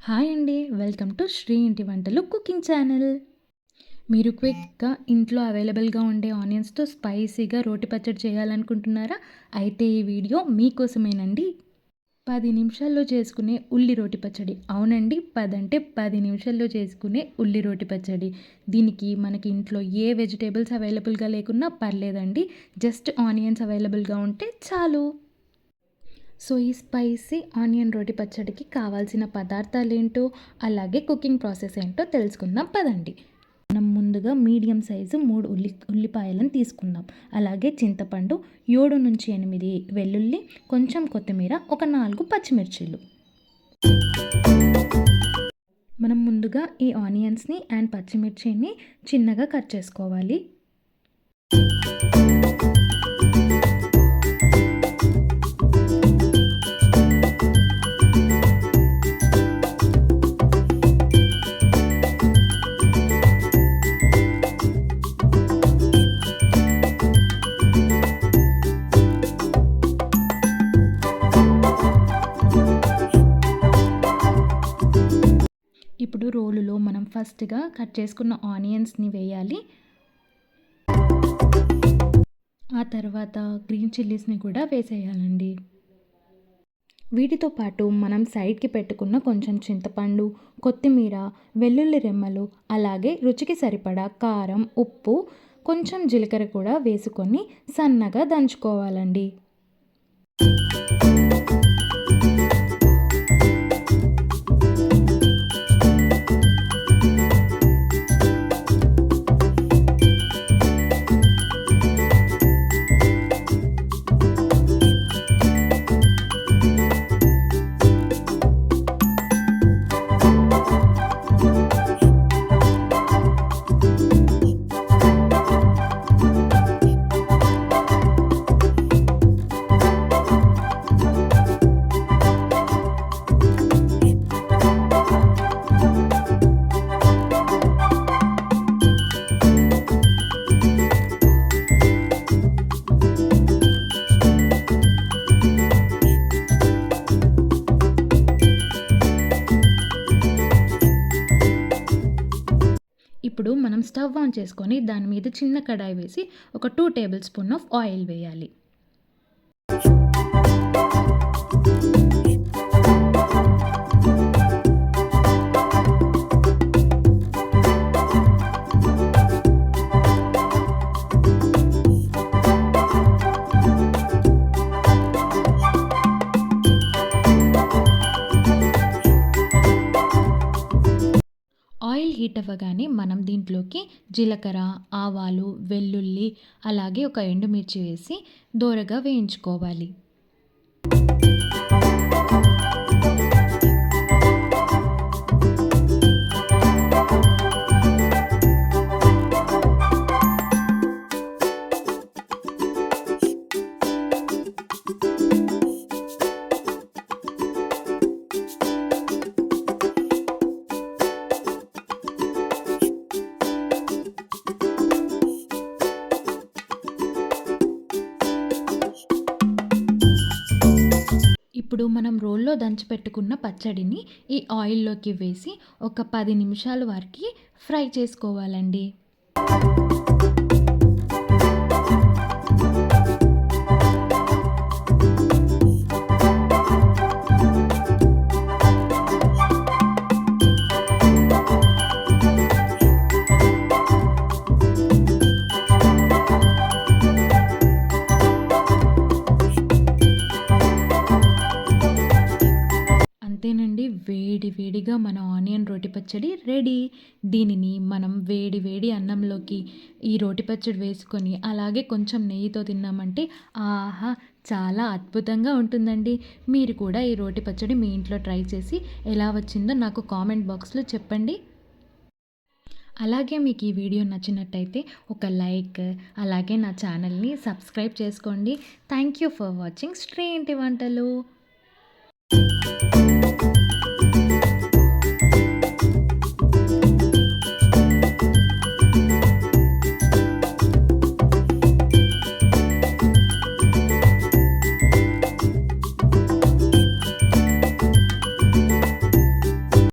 Hi అండి. Welcome to Shri Inti వంటలు cooking channel. మీరు క్విక్‌గా ఇంట్లో అవైలబుల్‌గా ఉండే ఆనియన్స్‌తో స్పైసీగా రోటి పచ్చడి చేయాలనుకుంటున్నారా? అయితే ఈ వీడియో మీకోసమేనండి. 10 నిమిషాల్లో చేసుకునే ఉల్లి రోటి పచ్చడి. అవునండి, 10 అంటే 10 నిమిషాల్లో చేసుకునే ఉల్లి రోటి పచ్చడి. దీనికి మనకి ఇంట్లో ఏ వెజిటబుల్స్ అవైలబుల్‌గా లేకున్నా పర్లేదండి. జస్ట్ ఆనియన్స్ అవైలబుల్‌గా ఉంటే చాలు. సో, ఈ స్పైసీ ఆనియన్ రోటి పచ్చడికి కావాల్సిన పదార్థాలేంటో, అలాగే కుకింగ్ ప్రాసెస్ ఏంటో తెలుసుకుందాం పదండి. మనం ముందుగా మీడియం సైజు 3 ఉల్లిపాయలను తీసుకుందాం. అలాగే చింతపండు, 7-8 వెల్లుల్లి, కొంచెం కొత్తిమీర, ఒక 4 పచ్చిమిర్చీలు. మనం ముందుగా ఈ ఆనియన్స్‌ని అండ్ పచ్చిమిర్చిని చిన్నగా కట్ చేసుకోవాలి. ఇప్పుడు రోలులో మనం ఫస్ట్‌గా కట్ చేసుకున్న ఆనియన్స్‌ని వేయాలి. ఆ తర్వాత గ్రీన్ చిల్లీస్‌ని కూడా వేసేయాలండి. వీటితో పాటు మనం సైడ్‌కి పెట్టుకున్న కొంచెం చింతపండు, కొత్తిమీర, వెల్లుల్లి రెమ్మలు, అలాగే రుచికి సరిపడా కారం, ఉప్పు, కొంచెం జీలకర్ర కూడా వేసుకొని సన్నగా దంచుకోవాలండి. ఇప్పుడు మనం స్టవ్ ఆన్ చేసుకొని దాని మీద చిన్న కడాయి వేసి ఒక 2 టేబుల్ స్పూన్ ఆఫ్ ఆయిల్ వేయాలి. ఆయిల్ హీట్ అవ్వగానే మనం దీంట్లోకి జీలకర్ర, ఆవాలు, వెల్లుల్లి, అలాగే ఒక ఎండుమిర్చి వేసి దోరగా వేయించుకోవాలి. ఇప్పుడు మనం రోల్లో దంచిపెట్టుకున్న పచ్చడిని ఈ ఆయిల్లోకి వేసి ఒక 10 నిమిషాల వరకు ఫ్రై చేసుకోవాలండి. అంతేనండి, వేడి వేడిగా మన ఆనియన్ రోటి పచ్చడి రెడీ. దీనిని మనం వేడి వేడి అన్నంలోకి ఈ రోటి పచ్చడి వేసుకొని అలాగే కొంచెం నెయ్యితో తిన్నామంటే ఆహా! చాలా అద్భుతంగా ఉంటుందండి. మీరు కూడా ఈ రోటి పచ్చడి మీ ఇంట్లో ట్రై చేసి ఎలా వచ్చిందో నాకు కామెంట్ బాక్స్‌లో చెప్పండి. అలాగే మీకు ఈ వీడియో నచ్చినట్టయితే ఒక లైక్, అలాగే నా ఛానల్‌ని సబ్స్క్రైబ్ చేసుకోండి. Thank you for watching Shri Inti వంటలు.